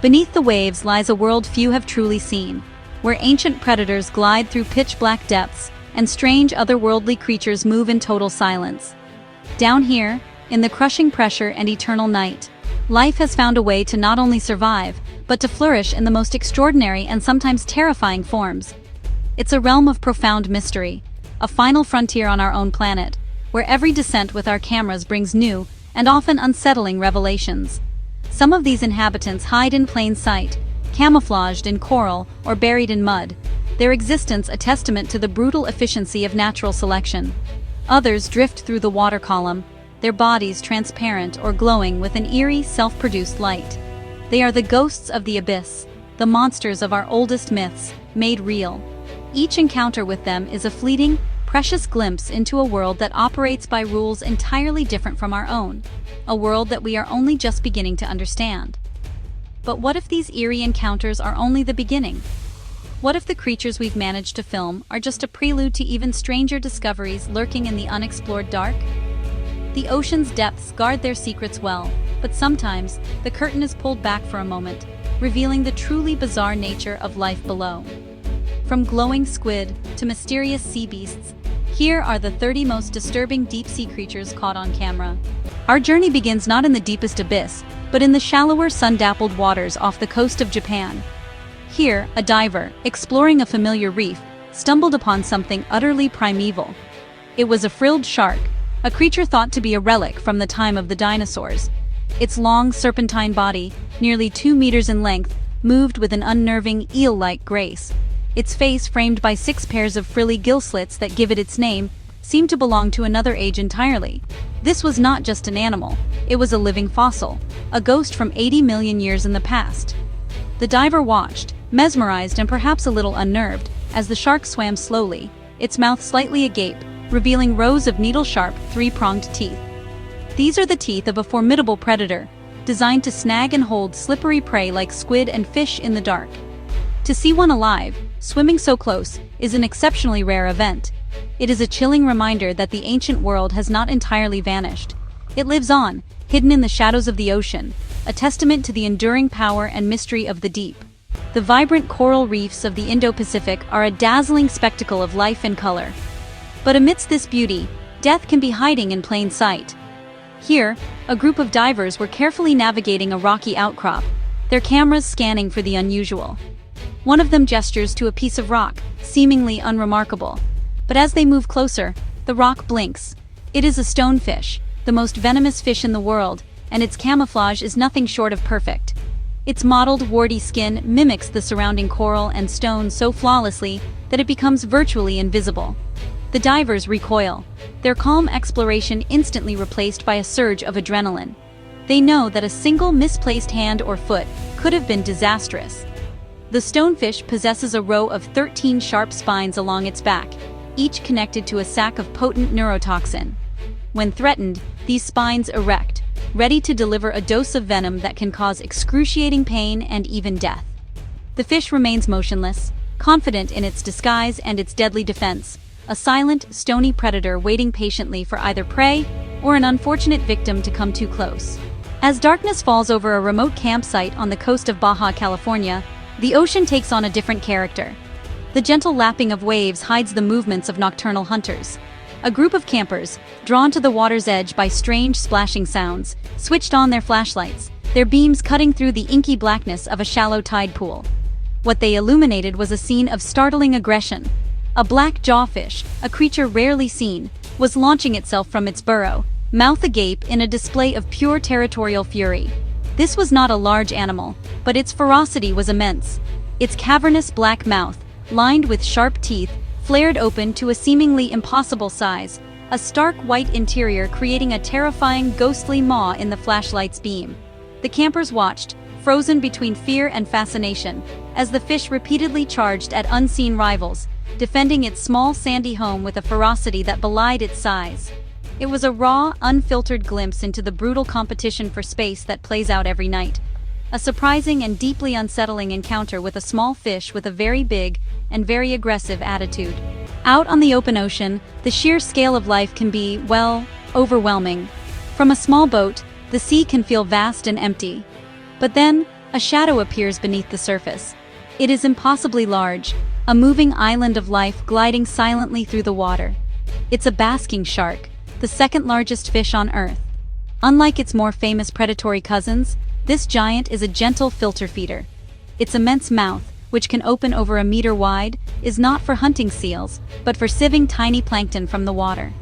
Beneath the waves lies a world few have truly seen, where ancient predators glide through pitch-black depths and strange otherworldly creatures move in total silence. Down here, in the crushing pressure and eternal night, life has found a way to not only survive, but to flourish in the most extraordinary and sometimes terrifying forms. It's a realm of profound mystery, a final frontier on our own planet, where every descent with our cameras brings new and often unsettling revelations. Some of these inhabitants hide in plain sight, camouflaged in coral or buried in mud, their existence a testament to the brutal efficiency of natural selection. Others drift through the water column, their bodies transparent or glowing with an eerie, self-produced light. They are the ghosts of the abyss, the monsters of our oldest myths, made real. Each encounter with them is a fleeting, precious glimpse into a world that operates by rules entirely different from our own, a world that we are only just beginning to understand. But what if these eerie encounters are only the beginning? What if the creatures we've managed to film are just a prelude to even stranger discoveries lurking in the unexplored dark? The ocean's depths guard their secrets well, but sometimes the curtain is pulled back for a moment, revealing the truly bizarre nature of life below. From glowing squid to mysterious sea beasts, here are the 30 most disturbing deep-sea creatures caught on camera. Our journey begins not in the deepest abyss, but in the shallower, sun-dappled waters off the coast of Japan. Here, a diver, exploring a familiar reef, stumbled upon something utterly primeval. It was a frilled shark, a creature thought to be a relic from the time of the dinosaurs. Its long, serpentine body, nearly 2 meters in length, moved with an unnerving, eel-like grace. Its face, framed by 6 pairs of frilly gill slits that give it its name, seemed to belong to another age entirely. This was not just an animal, it was a living fossil, a ghost from 80 million years in the past. The diver watched, mesmerized and perhaps a little unnerved, as the shark swam slowly, its mouth slightly agape, revealing rows of needle-sharp, 3-pronged teeth. These are the teeth of a formidable predator, designed to snag and hold slippery prey like squid and fish in the dark. To see one alive, swimming so close, is an exceptionally rare event. It is a chilling reminder that the ancient world has not entirely vanished. It lives on, hidden in the shadows of the ocean, a testament to the enduring power and mystery of the deep. The vibrant coral reefs of the Indo-Pacific are a dazzling spectacle of life and color. But amidst this beauty, death can be hiding in plain sight. Here, a group of divers were carefully navigating a rocky outcrop, their cameras scanning for the unusual. One of them gestures to a piece of rock, seemingly unremarkable. But as they move closer, the rock blinks. It is a stonefish, the most venomous fish in the world, and its camouflage is nothing short of perfect. Its mottled, warty skin mimics the surrounding coral and stone so flawlessly that it becomes virtually invisible. The divers recoil, their calm exploration instantly replaced by a surge of adrenaline. They know that a single misplaced hand or foot could have been disastrous. The stonefish possesses a row of 13 sharp spines along its back, each connected to a sac of potent neurotoxin. When threatened, these spines erect, ready to deliver a dose of venom that can cause excruciating pain and even death. The fish remains motionless, confident in its disguise and its deadly defense, a silent, stony predator waiting patiently for either prey or an unfortunate victim to come too close. As darkness falls over a remote campsite on the coast of Baja California, the ocean takes on a different character. The gentle lapping of waves hides the movements of nocturnal hunters. A group of campers, drawn to the water's edge by strange splashing sounds, switched on their flashlights, their beams cutting through the inky blackness of a shallow tide pool. What they illuminated was a scene of startling aggression. A black jawfish, a creature rarely seen, was launching itself from its burrow, mouth agape in a display of pure territorial fury. This was not a large animal, but its ferocity was immense. Its cavernous black mouth, lined with sharp teeth, flared open to a seemingly impossible size, a stark white interior creating a terrifying, ghostly maw in the flashlight's beam. The campers watched, frozen between fear and fascination, as the fish repeatedly charged at unseen rivals, defending its small sandy home with a ferocity that belied its size. It was a raw, unfiltered glimpse into the brutal competition for space that plays out every night. A surprising and deeply unsettling encounter with a small fish with a very big and very aggressive attitude. Out on the open ocean, the sheer scale of life can be, well, overwhelming. From a small boat, the sea can feel vast and empty. But then, A shadow appears beneath the surface. It is impossibly large, a moving island of life gliding silently through the water. It's a basking shark, the second largest fish on Earth. Unlike its more famous predatory cousins, this giant is a gentle filter feeder. Its immense mouth, which can open over a meter wide, is not for hunting seals, but for sieving tiny plankton from the water.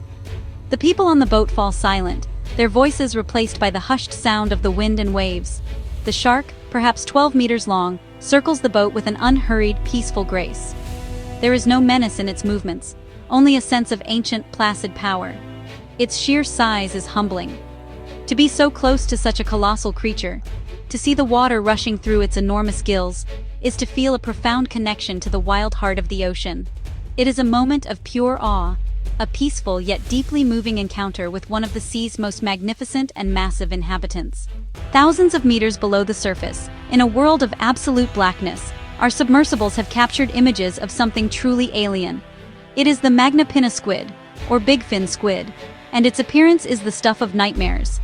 The people on the boat fall silent, their voices replaced by the hushed sound of the wind and waves. The shark, perhaps 12 meters long, circles the boat with an unhurried, peaceful grace. There is no menace in its movements, only a sense of ancient, placid power. Its sheer size is humbling. To be so close to such a colossal creature, to see the water rushing through its enormous gills, is to feel a profound connection to the wild heart of the ocean. It is a moment of pure awe, a peaceful yet deeply moving encounter with one of the sea's most magnificent and massive inhabitants. Thousands of meters below the surface, in a world of absolute blackness, our submersibles have captured images of something truly alien. It is the Magnapinna squid, or bigfin squid, and its appearance is the stuff of nightmares.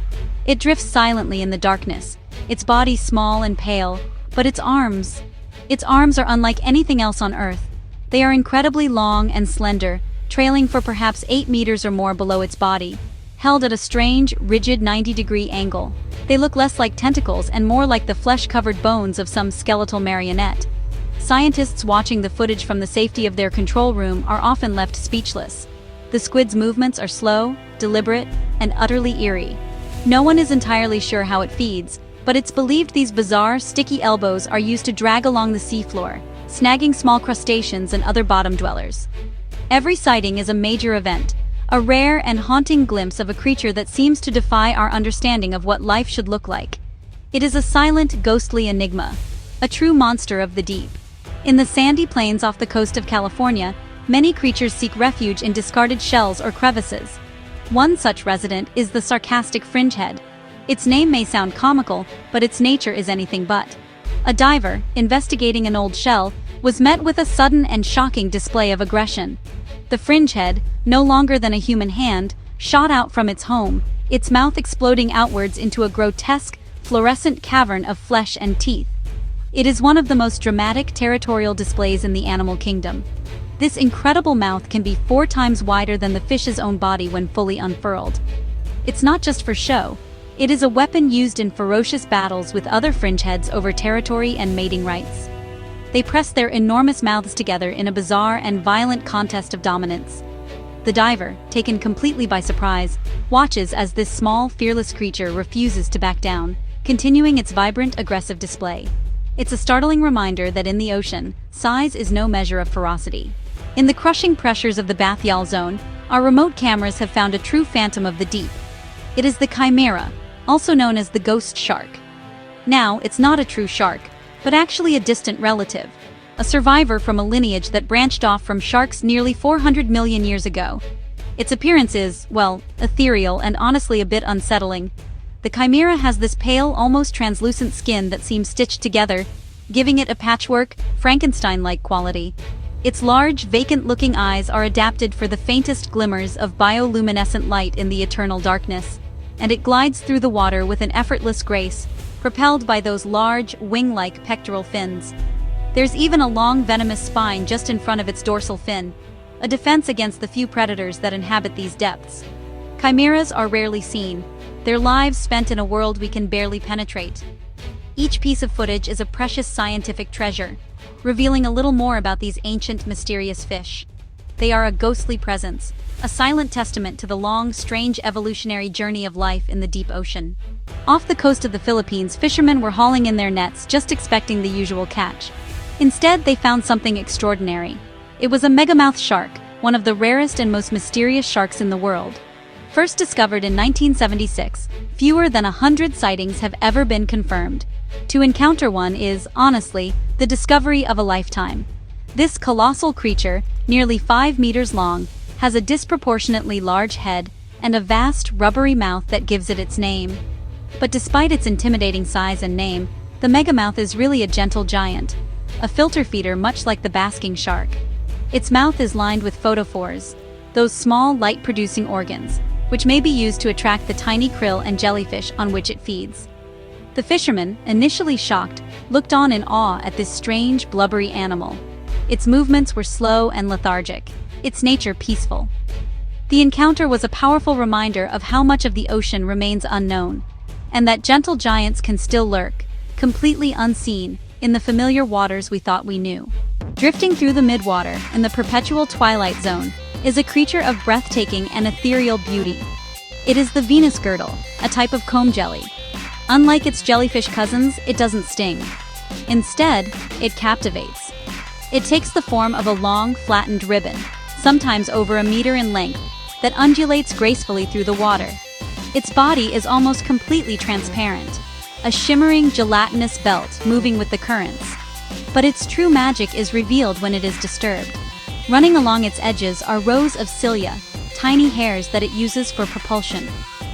It drifts silently in the darkness, its body small and pale, but its arms are unlike anything else on Earth. They are incredibly long and slender, trailing for perhaps 8 meters or more below its body, held at a strange, rigid 90-degree angle. They look less like tentacles and more like the flesh-covered bones of some skeletal marionette. Scientists watching the footage from the safety of their control room are often left speechless. The squid's movements are slow, deliberate, and utterly eerie. No one is entirely sure how it feeds, but it's believed these bizarre, sticky elbows are used to drag along the seafloor, snagging small crustaceans and other bottom dwellers. Every sighting is a major event, a rare and haunting glimpse of a creature that seems to defy our understanding of what life should look like. It is a silent, ghostly enigma, a true monster of the deep. In the sandy plains off the coast of California, many creatures seek refuge in discarded shells or crevices. One such resident is the sarcastic fringehead. Its name may sound comical, but its nature is anything but. A diver, investigating an old shell, was met with a sudden and shocking display of aggression. The fringehead, no longer than a human hand, shot out from its home, its mouth exploding outwards into a grotesque, fluorescent cavern of flesh and teeth. It is one of the most dramatic territorial displays in the animal kingdom. This incredible mouth can be 4 times wider than the fish's own body when fully unfurled. It's not just for show. It is a weapon used in ferocious battles with other fringeheads over territory and mating rights. They press their enormous mouths together in a bizarre and violent contest of dominance. The diver, taken completely by surprise, watches as this small, fearless creature refuses to back down, continuing its vibrant, aggressive display. It's a startling reminder that in the ocean, size is no measure of ferocity. In the crushing pressures of the bathyal zone, our remote cameras have found a true phantom of the deep. It is the chimera, also known as the ghost shark. Now, it's not a true shark, but actually a distant relative, a survivor from a lineage that branched off from sharks nearly 400 million years ago. Its appearance is, well, ethereal and honestly a bit unsettling. The chimera has this pale, almost translucent skin that seems stitched together, giving it a patchwork, Frankenstein-like quality. Its large, vacant-looking eyes are adapted for the faintest glimmers of bioluminescent light in the eternal darkness, and it glides through the water with an effortless grace, propelled by those large, wing-like pectoral fins. There's even a long venomous spine just in front of its dorsal fin, a defense against the few predators that inhabit these depths. Chimeras are rarely seen, their lives spent in a world we can barely penetrate. Each piece of footage is a precious scientific treasure, revealing a little more about these ancient, mysterious fish. They are a ghostly presence, a silent testament to the long, strange evolutionary journey of life in the deep ocean. Off the coast of the Philippines, fishermen were hauling in their nets just expecting the usual catch. Instead, they found something extraordinary. It was a megamouth shark, one of the rarest and most mysterious sharks in the world. First discovered in 1976, fewer than 100 sightings have ever been confirmed. To encounter one is, honestly, the discovery of a lifetime. This colossal creature, nearly 5 meters long, has a disproportionately large head and a vast, rubbery mouth that gives it its name. But despite its intimidating size and name, the megamouth is really a gentle giant, a filter feeder much like the basking shark. Its mouth is lined with photophores, those small, light-producing organs, which may be used to attract the tiny krill and jellyfish on which it feeds. The fishermen, initially shocked, looked on in awe at this strange, blubbery animal. Its movements were slow and lethargic, its nature peaceful. The encounter was a powerful reminder of how much of the ocean remains unknown, and that gentle giants can still lurk, completely unseen, in the familiar waters we thought we knew. Drifting through the midwater, in the perpetual twilight zone, is a creature of breathtaking and ethereal beauty. It is the Venus girdle, a type of comb jelly. Unlike its jellyfish cousins, it doesn't sting. Instead, it captivates. It takes the form of a long, flattened ribbon, sometimes over a meter in length, that undulates gracefully through the water. Its body is almost completely transparent, a shimmering, gelatinous belt moving with the currents. But its true magic is revealed when it is disturbed. Running along its edges are rows of cilia, tiny hairs that it uses for propulsion.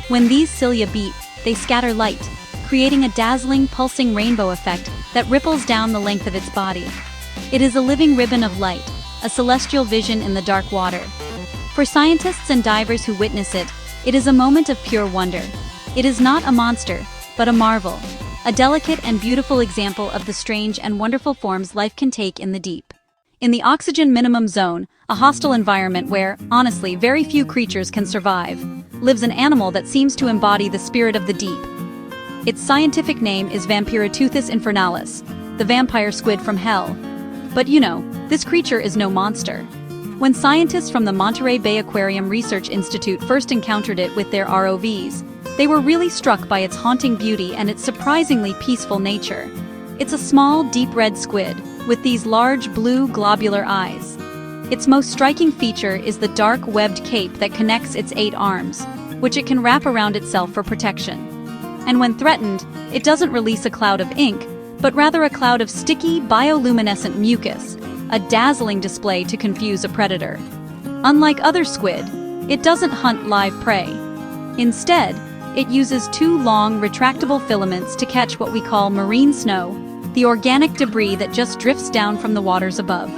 When these cilia beat, they scatter light, creating a dazzling, pulsing rainbow effect that ripples down the length of its body. It is a living ribbon of light, a celestial vision in the dark water. For scientists and divers who witness it, it is a moment of pure wonder. It is not a monster, but a marvel, a delicate and beautiful example of the strange and wonderful forms life can take in the deep. In the oxygen minimum zone, a hostile environment where, honestly, very few creatures can survive, lives an animal that seems to embody the spirit of the deep. Its scientific name is Vampiroteuthis infernalis, the vampire squid from hell. But you know, this creature is no monster. When scientists from the Monterey Bay Aquarium Research Institute first encountered it with their ROVs, they were really struck by its haunting beauty and its surprisingly peaceful nature. It's a small, deep red squid, with these large blue globular eyes. Its most striking feature is the dark webbed cape that connects its 8 arms, which it can wrap around itself for protection. And when threatened, it doesn't release a cloud of ink, but rather a cloud of sticky, bioluminescent mucus, a dazzling display to confuse a predator. Unlike other squid, it doesn't hunt live prey. Instead, it uses 2 long, retractable filaments to catch what we call marine snow, the organic debris that just drifts down from the waters above.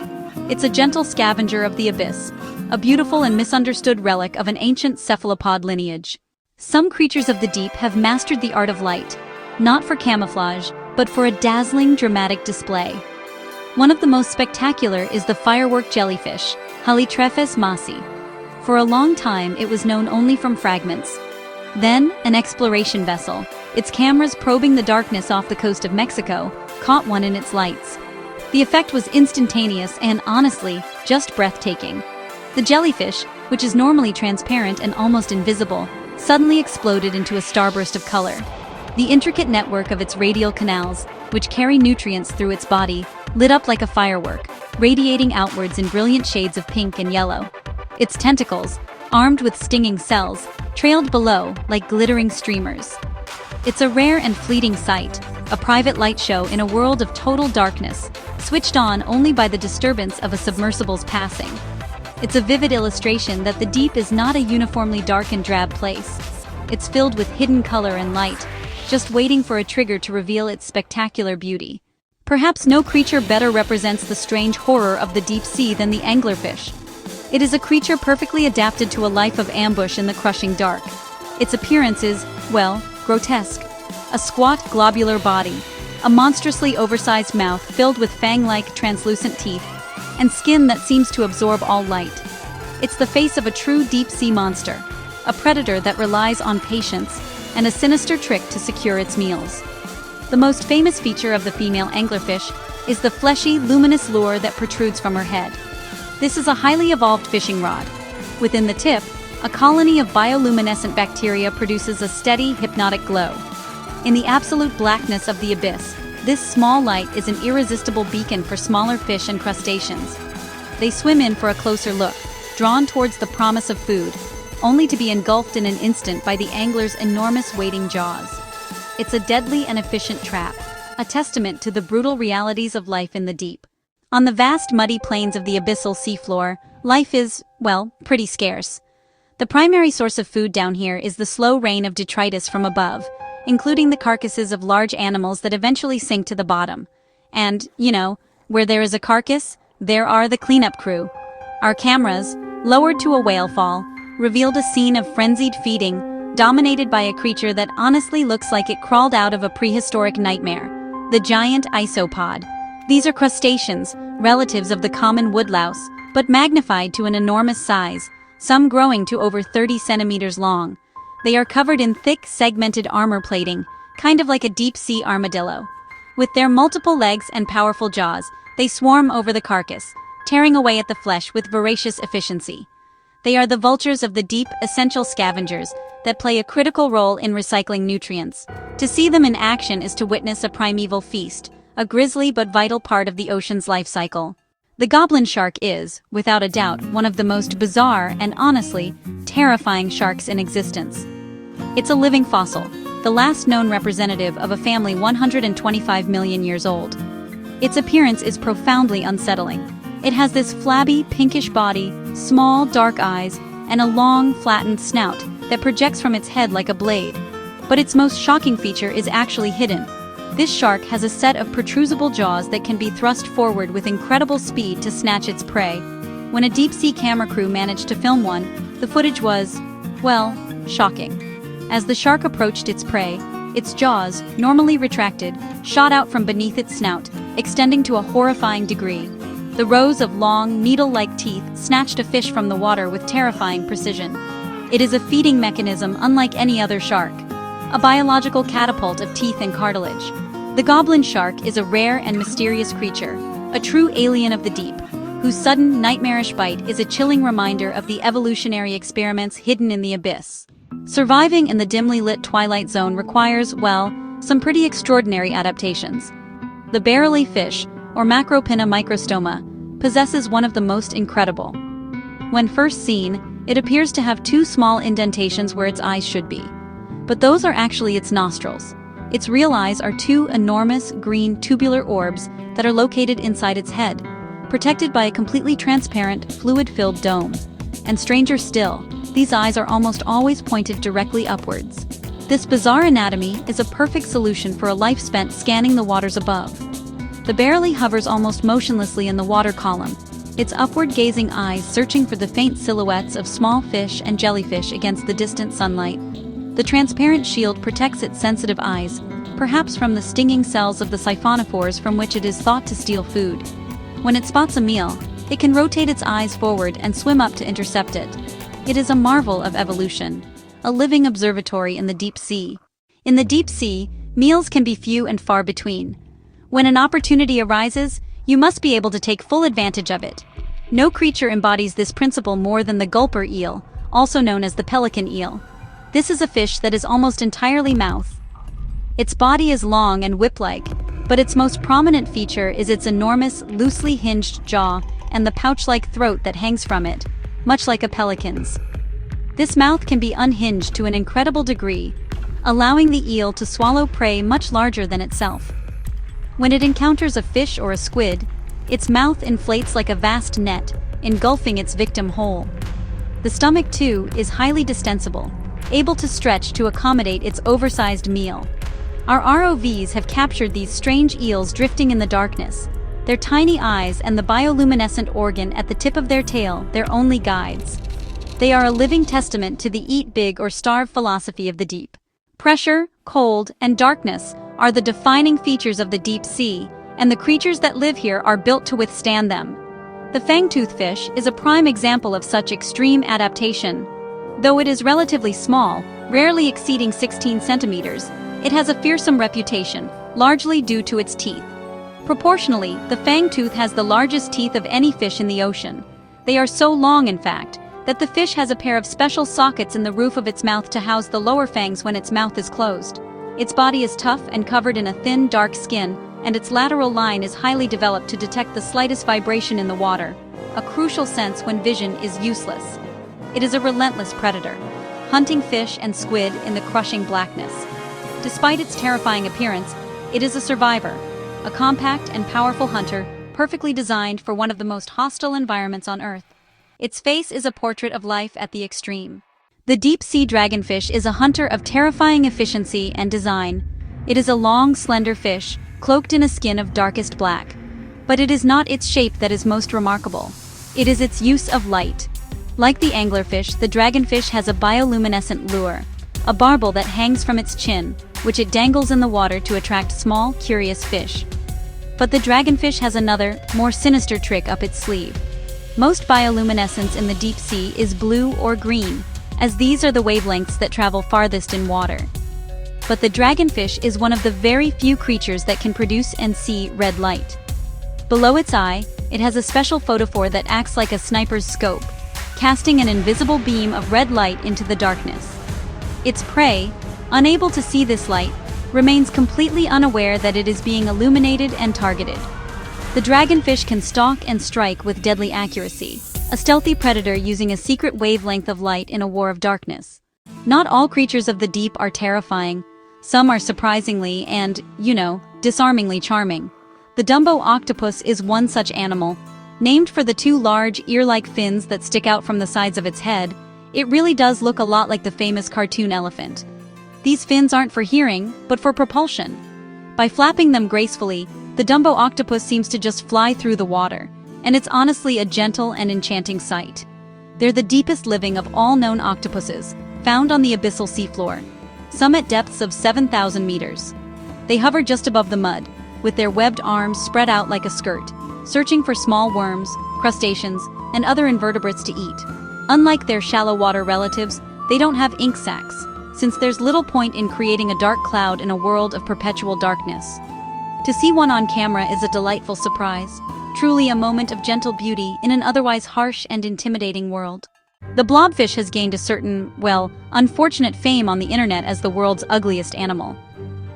It's a gentle scavenger of the abyss, a beautiful and misunderstood relic of an ancient cephalopod lineage. Some creatures of the deep have mastered the art of light, not for camouflage, but for a dazzling, dramatic display. One of the most spectacular is the firework jellyfish, Halitrephes masi. For a long time, it was known only from fragments. Then, an exploration vessel, its cameras probing the darkness off the coast of Mexico, caught one in its lights. The effect was instantaneous and, honestly, just breathtaking. The jellyfish, which is normally transparent and almost invisible, suddenly exploded into a starburst of color. The intricate network of its radial canals, which carry nutrients through its body, lit up like a firework, radiating outwards in brilliant shades of pink and yellow. Its tentacles, armed with stinging cells, trailed below like glittering streamers. It's a rare and fleeting sight, a private light show in a world of total darkness, switched on only by the disturbance of a submersible's passing. It's a vivid illustration that the deep is not a uniformly dark and drab place. It's filled with hidden color and light, just waiting for a trigger to reveal its spectacular beauty. Perhaps no creature better represents the strange horror of the deep sea than the anglerfish. It is a creature perfectly adapted to a life of ambush in the crushing dark. Its appearance is, well, grotesque. A squat, globular body, a monstrously oversized mouth filled with fang-like, translucent teeth, and skin that seems to absorb all light. It's the face of a true deep-sea monster, a predator that relies on patience and a sinister trick to secure its meals. The most famous feature of the female anglerfish is the fleshy, luminous lure that protrudes from her head. This is a highly evolved fishing rod. Within the tip, a colony of bioluminescent bacteria produces a steady, hypnotic glow. In the absolute blackness of the abyss, this small light is an irresistible beacon for smaller fish and crustaceans. They swim in for a closer look, drawn towards the promise of food, only to be engulfed in an instant by the angler's enormous waiting jaws. It's a deadly and efficient trap, a testament to the brutal realities of life in the deep. On the vast muddy plains of the abyssal seafloor, life is, well, pretty scarce. The primary source of food down here is the slow rain of detritus from above, including the carcasses of large animals that eventually sink to the bottom. And, you know, where there is a carcass, there are the cleanup crew. Our cameras, lowered to a whale fall, revealed a scene of frenzied feeding, dominated by a creature that honestly looks like it crawled out of a prehistoric nightmare. The giant isopod. These are crustaceans, relatives of the common woodlouse, but magnified to an enormous size, some growing to over 30 centimeters long. They are covered in thick, segmented armor plating, kind of like a deep-sea armadillo. With their multiple legs and powerful jaws, they swarm over the carcass, tearing away at the flesh with voracious efficiency. They are the vultures of the deep, essential scavengers that play a critical role in recycling nutrients. To see them in action is to witness a primeval feast, a grisly but vital part of the ocean's life cycle. The goblin shark is, without a doubt, one of the most bizarre and honestly, terrifying sharks in existence. It's a living fossil, the last known representative of a family 125 million years old. Its appearance is profoundly unsettling. It has this flabby, pinkish body, small, dark eyes, and a long, flattened snout that projects from its head like a blade. But its most shocking feature is actually hidden. This shark has a set of protrusible jaws that can be thrust forward with incredible speed to snatch its prey. When a deep-sea camera crew managed to film one, the footage was, well, shocking. As the shark approached its prey, its jaws, normally retracted, shot out from beneath its snout, extending to a horrifying degree. The rows of long, needle-like teeth snatched a fish from the water with terrifying precision. It is a feeding mechanism unlike any other shark, a biological catapult of teeth and cartilage. The goblin shark is a rare and mysterious creature, a true alien of the deep, whose sudden, nightmarish bite is a chilling reminder of the evolutionary experiments hidden in the abyss. Surviving in the dimly lit twilight zone requires, well, some pretty extraordinary adaptations. The barrelly fish, or Macropinna microstoma, possesses one of the most incredible. When first seen, it appears to have two small indentations where its eyes should be. But those are actually its nostrils. Its real eyes are two enormous, green, tubular orbs that are located inside its head, protected by a completely transparent, fluid-filled dome. And stranger still, these eyes are almost always pointed directly upwards. This bizarre anatomy is a perfect solution for a life spent scanning the waters above. The barrelly hovers almost motionlessly in the water column, its upward-gazing eyes searching for the faint silhouettes of small fish and jellyfish against the distant sunlight. The transparent shield protects its sensitive eyes, perhaps from the stinging cells of the siphonophores from which it is thought to steal food. When it spots a meal, it can rotate its eyes forward and swim up to intercept it. It is a marvel of evolution, a living observatory in the deep sea. In the deep sea, meals can be few and far between. When an opportunity arises, you must be able to take full advantage of it. No creature embodies this principle more than the gulper eel, also known as the pelican eel. This is a fish that is almost entirely mouth. Its body is long and whip-like, but its most prominent feature is its enormous, loosely hinged jaw and the pouch-like throat that hangs from it, much like a pelican's. This mouth can be unhinged to an incredible degree, allowing the eel to swallow prey much larger than itself. When it encounters a fish or a squid, its mouth inflates like a vast net, engulfing its victim whole. The stomach, too, is highly distensible, able to stretch to accommodate its oversized meal. Our ROVs have captured these strange eels drifting in the darkness, their tiny eyes and the bioluminescent organ at the tip of their tail their only guides. They are a living testament to the eat big or starve philosophy of the deep. Pressure, cold, and darkness are the defining features of the deep sea, and the creatures that live here are built to withstand them. The fangtooth fish is a prime example of such extreme adaptation. Though it is relatively small, rarely exceeding 16 centimeters, it has a fearsome reputation, largely due to its teeth. Proportionally, the fangtooth has the largest teeth of any fish in the ocean. They are so long, in fact, that the fish has a pair of special sockets in the roof of its mouth to house the lower fangs when its mouth is closed. Its body is tough and covered in a thin, dark skin, and its lateral line is highly developed to detect the slightest vibration in the water, a crucial sense when vision is useless. It is a relentless predator, hunting fish and squid in the crushing blackness. Despite its terrifying appearance, it is a survivor, a compact and powerful hunter, perfectly designed for one of the most hostile environments on Earth. Its face is a portrait of life at the extreme. The deep-sea dragonfish is a hunter of terrifying efficiency and design. It is a long, slender fish, cloaked in a skin of darkest black. But it is not its shape that is most remarkable. It is its use of light. Like the anglerfish, the dragonfish has a bioluminescent lure, a barbel that hangs from its chin, which it dangles in the water to attract small, curious fish. But the dragonfish has another, more sinister trick up its sleeve. Most bioluminescence in the deep sea is blue or green, as these are the wavelengths that travel farthest in water. But the dragonfish is one of the very few creatures that can produce and see red light. Below its eye, it has a special photophore that acts like a sniper's scope, casting an invisible beam of red light into the darkness. Its prey, unable to see this light, remains completely unaware that it is being illuminated and targeted. The dragonfish can stalk and strike with deadly accuracy, a stealthy predator using a secret wavelength of light in a war of darkness. Not all creatures of the deep are terrifying. Some are surprisingly and, disarmingly charming. The Dumbo octopus is one such animal. Named for the two large, ear-like fins that stick out from the sides of its head, it really does look a lot like the famous cartoon elephant. These fins aren't for hearing, but for propulsion. By flapping them gracefully, the Dumbo octopus seems to just fly through the water, and it's honestly a gentle and enchanting sight. They're the deepest living of all known octopuses, found on the abyssal seafloor, some at depths of 7,000 meters. They hover just above the mud, with their webbed arms spread out like a skirt, searching for small worms, crustaceans, and other invertebrates to eat. Unlike their shallow water relatives, they don't have ink sacs, since there's little point in creating a dark cloud in a world of perpetual darkness. To see one on camera is a delightful surprise, truly a moment of gentle beauty in an otherwise harsh and intimidating world. The blobfish has gained a certain, unfortunate fame on the internet as the world's ugliest animal.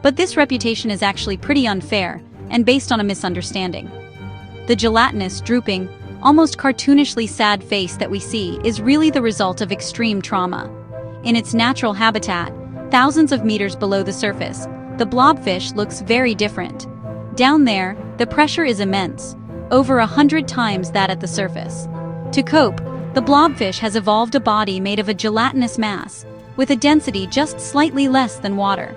But this reputation is actually pretty unfair, and based on a misunderstanding. The gelatinous, drooping, almost cartoonishly sad face that we see is really the result of extreme trauma. In its natural habitat, thousands of meters below the surface, the blobfish looks very different. Down there, the pressure is immense, over 100 times that at the surface. To cope, the blobfish has evolved a body made of a gelatinous mass, with a density just slightly less than water.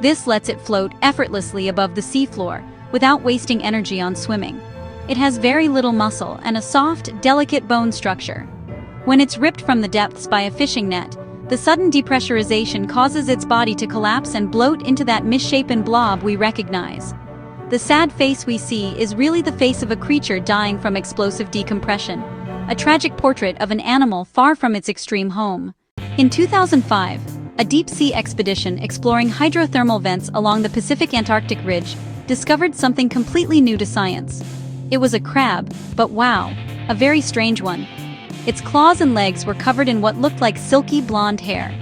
This lets it float effortlessly above the seafloor, without wasting energy on swimming. It has very little muscle and a soft, delicate bone structure. When it's ripped from the depths by a fishing net, the sudden depressurization causes its body to collapse and bloat into that misshapen blob we recognize. The sad face we see is really the face of a creature dying from explosive decompression, a tragic portrait of an animal far from its extreme home. In 2005, a deep-sea expedition exploring hydrothermal vents along the Pacific Antarctic Ridge discovered something completely new to science. It was a crab, but wow, a very strange one. Its claws and legs were covered in what looked like silky blonde hair.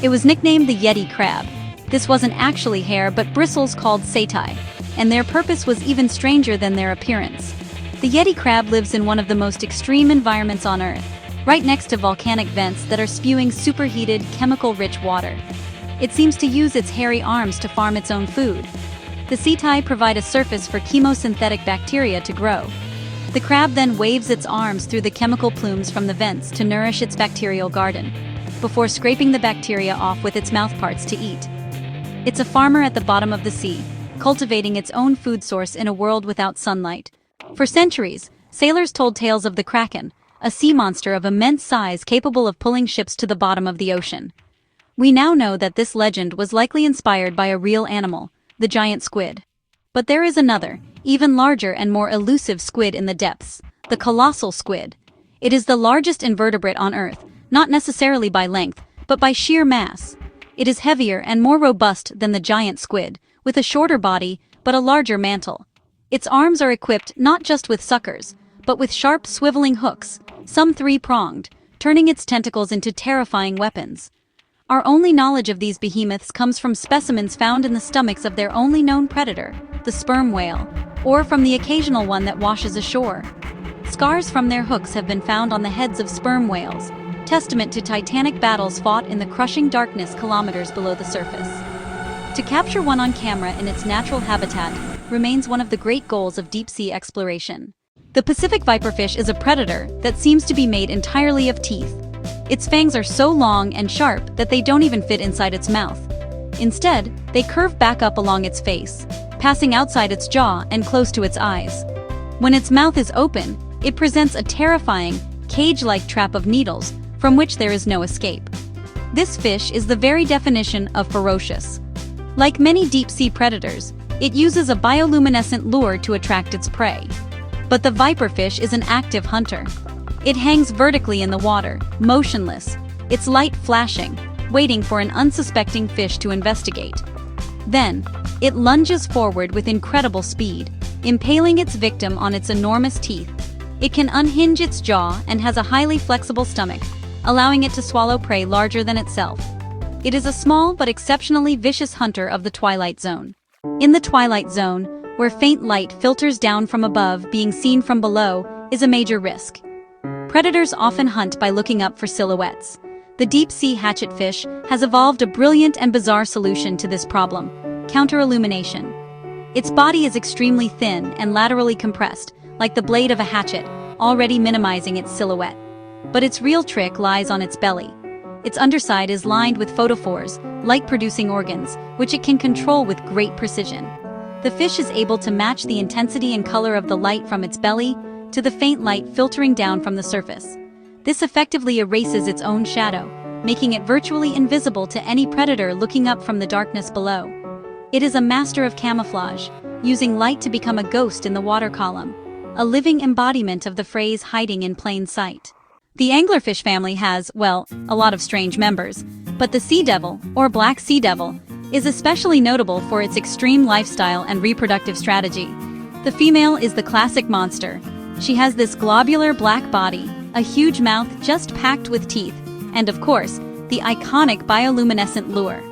It was nicknamed the Yeti crab. This wasn't actually hair but bristles called setae, and their purpose was even stranger than their appearance. The Yeti crab lives in one of the most extreme environments on Earth, right next to volcanic vents that are spewing superheated, chemical-rich water. It seems to use its hairy arms to farm its own food. The setae provide a surface for chemosynthetic bacteria to grow. The crab then waves its arms through the chemical plumes from the vents to nourish its bacterial garden, before scraping the bacteria off with its mouthparts to eat. It's a farmer at the bottom of the sea, cultivating its own food source in a world without sunlight. For centuries, sailors told tales of the kraken, a sea monster of immense size capable of pulling ships to the bottom of the ocean. We now know that this legend was likely inspired by a real animal, the giant squid. But there is another, even larger and more elusive squid in the depths, the colossal squid. It is the largest invertebrate on Earth, not necessarily by length, but by sheer mass. It is heavier and more robust than the giant squid, with a shorter body, but a larger mantle. Its arms are equipped not just with suckers, but with sharp swiveling hooks, some three-pronged, turning its tentacles into terrifying weapons. Our only knowledge of these behemoths comes from specimens found in the stomachs of their only known predator, the sperm whale, or from the occasional one that washes ashore. Scars from their hooks have been found on the heads of sperm whales, testament to titanic battles fought in the crushing darkness kilometers below the surface. To capture one on camera in its natural habitat remains one of the great goals of deep-sea exploration. The Pacific viperfish is a predator that seems to be made entirely of teeth. Its fangs are so long and sharp that they don't even fit inside its mouth. Instead, they curve back up along its face, passing outside its jaw and close to its eyes. When its mouth is open, it presents a terrifying, cage-like trap of needles from which there is no escape. This fish is the very definition of ferocious. Like many deep-sea predators, it uses a bioluminescent lure to attract its prey. But the viperfish is an active hunter. It hangs vertically in the water, motionless, its light flashing, waiting for an unsuspecting fish to investigate. Then, it lunges forward with incredible speed, impaling its victim on its enormous teeth. It can unhinge its jaw and has a highly flexible stomach, allowing it to swallow prey larger than itself. It is a small but exceptionally vicious hunter of the twilight zone. In the twilight zone, where faint light filters down from above, being seen from below is a major risk. Predators often hunt by looking up for silhouettes. The deep-sea hatchetfish has evolved a brilliant and bizarre solution to this problem: counter-illumination. Its body is extremely thin and laterally compressed, like the blade of a hatchet, already minimizing its silhouette. But its real trick lies on its belly. Its underside is lined with photophores, light-producing organs, which it can control with great precision. The fish is able to match the intensity and color of the light from its belly to the faint light filtering down from the surface. This effectively erases its own shadow, making it virtually invisible to any predator looking up from the darkness below. It is a master of camouflage, using light to become a ghost in the water column, a living embodiment of the phrase hiding in plain sight. The anglerfish family has, well, a lot of strange members, but the sea devil, or black sea devil, is especially notable for its extreme lifestyle and reproductive strategy. The female is the classic monster. She has this globular black body, a huge mouth just packed with teeth, and of course, the iconic bioluminescent lure.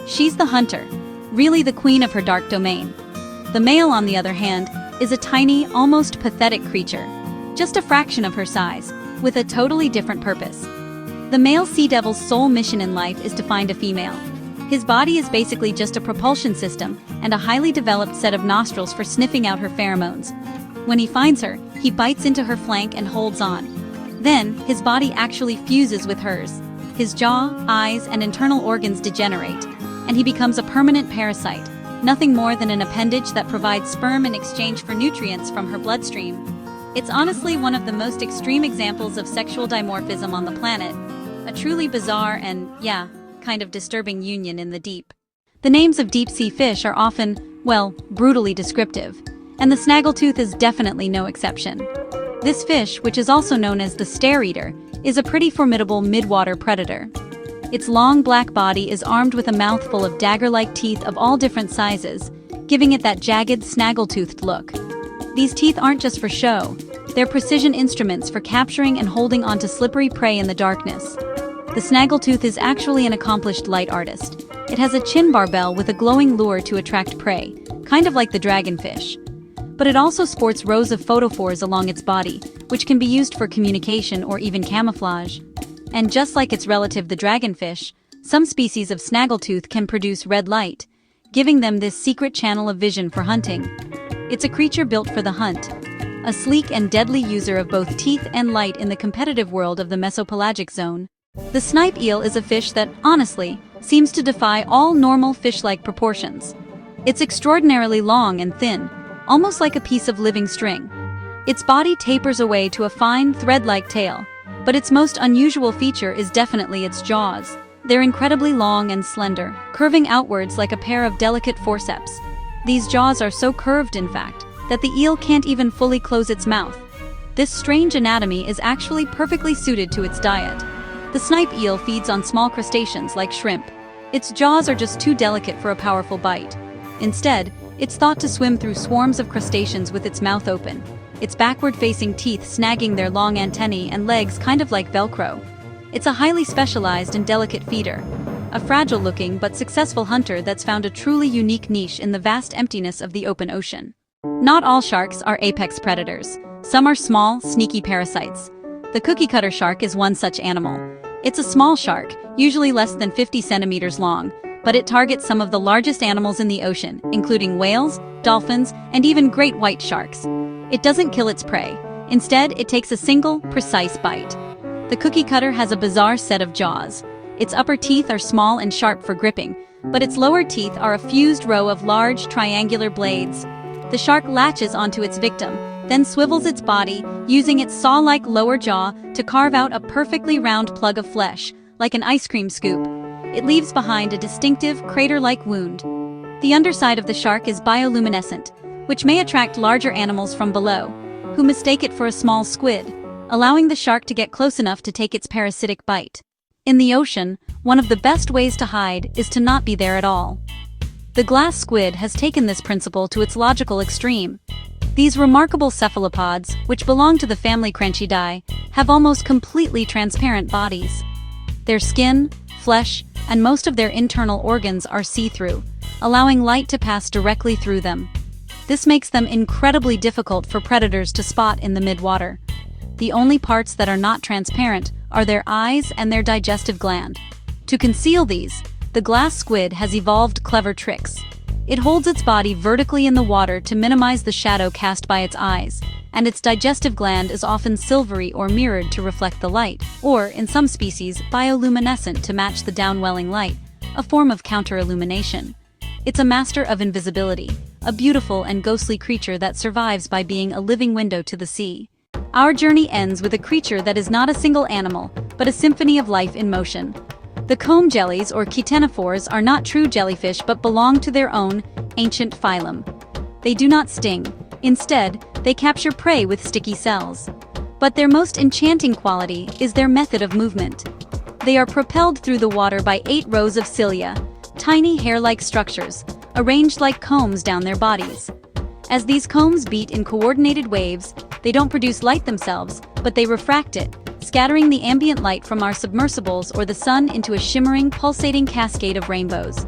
She's the hunter, really the queen of her dark domain. The male, on the other hand, is a tiny, almost pathetic creature, just a fraction of her size, with a totally different purpose. The male sea devil's sole mission in life is to find a female. His body is basically just a propulsion system and a highly developed set of nostrils for sniffing out her pheromones. When he finds her, he bites into her flank and holds on. Then, his body actually fuses with hers. His jaw, eyes, and internal organs degenerate, and he becomes a permanent parasite, nothing more than an appendage that provides sperm in exchange for nutrients from her bloodstream. It's honestly one of the most extreme examples of sexual dimorphism on the planet, a truly bizarre and, yeah, kind of disturbing union in the deep. The names of deep-sea fish are often, well, brutally descriptive, and the snaggletooth is definitely no exception. This fish, which is also known as the stare-eater, is a pretty formidable mid-water predator. Its long black body is armed with a mouthful of dagger-like teeth of all different sizes, giving it that jagged, snaggle-toothed look. These teeth aren't just for show, they're precision instruments for capturing and holding onto slippery prey in the darkness. The snaggletooth is actually an accomplished light artist. It has a chin barbel with a glowing lure to attract prey, kind of like the dragonfish. But it also sports rows of photophores along its body, which can be used for communication or even camouflage. And just like its relative the dragonfish, some species of snaggletooth can produce red light, giving them this secret channel of vision for hunting. It's a creature built for the hunt, a sleek and deadly user of both teeth and light in the competitive world of the mesopelagic zone. The snipe eel is a fish that, honestly, seems to defy all normal fish-like proportions. It's extraordinarily long and thin, almost like a piece of living string. Its body tapers away to a fine, thread-like tail, but its most unusual feature is definitely its jaws. They're incredibly long and slender, curving outwards like a pair of delicate forceps. These jaws are so curved, in fact, that the eel can't even fully close its mouth. This strange anatomy is actually perfectly suited to its diet. The snipe eel feeds on small crustaceans like shrimp. Its jaws are just too delicate for a powerful bite. Instead, it's thought to swim through swarms of crustaceans with its mouth open, its backward-facing teeth snagging their long antennae and legs kind of like Velcro. It's a highly specialized and delicate feeder, a fragile-looking but successful hunter that's found a truly unique niche in the vast emptiness of the open ocean. Not all sharks are apex predators. Some are small, sneaky parasites. The cookie-cutter shark is one such animal. It's a small shark, usually less than 50 centimeters long, but it targets some of the largest animals in the ocean, including whales, dolphins, and even great white sharks. It doesn't kill its prey. Instead, it takes a single, precise bite. The cookie cutter has a bizarre set of jaws. Its upper teeth are small and sharp for gripping, but its lower teeth are a fused row of large, triangular blades. The shark latches onto its victim, then swivels its body, using its saw-like lower jaw to carve out a perfectly round plug of flesh, like an ice cream scoop. It leaves behind a distinctive, crater-like wound. The underside of the shark is bioluminescent, which may attract larger animals from below, who mistake it for a small squid, allowing the shark to get close enough to take its parasitic bite. In the ocean, one of the best ways to hide is to not be there at all. The glass squid has taken this principle to its logical extreme. These remarkable cephalopods, which belong to the family Cranchidae, have almost completely transparent bodies. Their skin, flesh, and most of their internal organs are see-through, allowing light to pass directly through them. This makes them incredibly difficult for predators to spot in the midwater. The only parts that are not transparent are their eyes and their digestive gland. To conceal these, the glass squid has evolved clever tricks. It holds its body vertically in the water to minimize the shadow cast by its eyes, and its digestive gland is often silvery or mirrored to reflect the light, or, in some species, bioluminescent to match the downwelling light, a form of counter-illumination. It's a master of invisibility, a beautiful and ghostly creature that survives by being a living window to the sea. Our journey ends with a creature that is not a single animal, but a symphony of life in motion. The comb jellies or chitenophores are not true jellyfish but belong to their own ancient phylum. They do not sting. Instead, they capture prey with sticky cells. But their most enchanting quality is their method of movement. They are propelled through the water by 8 rows of cilia, tiny hair-like structures, arranged like combs down their bodies. As these combs beat in coordinated waves, they don't produce light themselves, but they refract it, scattering the ambient light from our submersibles or the sun into a shimmering, pulsating cascade of rainbows.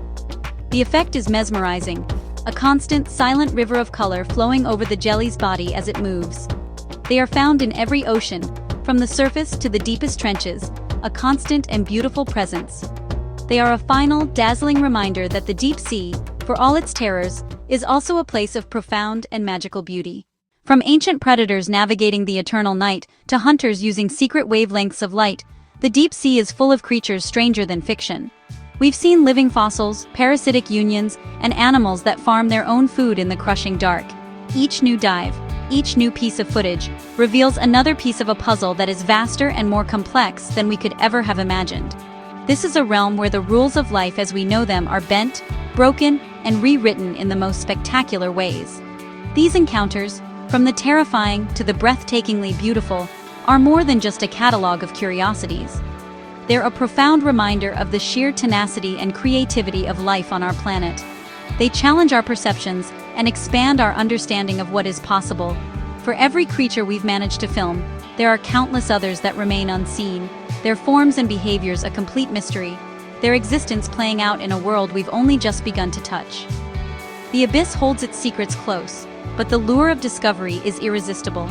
The effect is mesmerizing, a constant, silent river of color flowing over the jelly's body as it moves. They are found in every ocean, from the surface to the deepest trenches, a constant and beautiful presence. They are a final, dazzling reminder that the deep sea, for all its terrors, is also a place of profound and magical beauty. From ancient predators navigating the eternal night to hunters using secret wavelengths of light, the deep sea is full of creatures stranger than fiction. We've seen living fossils, parasitic unions, and animals that farm their own food in the crushing dark. Each new dive, each new piece of footage, reveals another piece of a puzzle that is vaster and more complex than we could ever have imagined. This is a realm where the rules of life as we know them are bent, broken, and rewritten in the most spectacular ways. These encounters, from the terrifying to the breathtakingly beautiful, are more than just a catalog of curiosities. They're a profound reminder of the sheer tenacity and creativity of life on our planet. They challenge our perceptions and expand our understanding of what is possible. For every creature we've managed to film, there are countless others that remain unseen, their forms and behaviors a complete mystery, their existence playing out in a world we've only just begun to touch. The abyss holds its secrets close, but the lure of discovery is irresistible.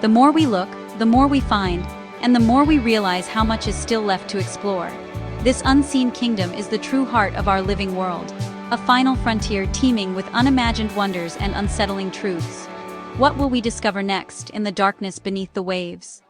The more we look, the more we find, and the more we realize how much is still left to explore. This unseen kingdom is the true heart of our living world, a final frontier teeming with unimagined wonders and unsettling truths. What will we discover next in the darkness beneath the waves?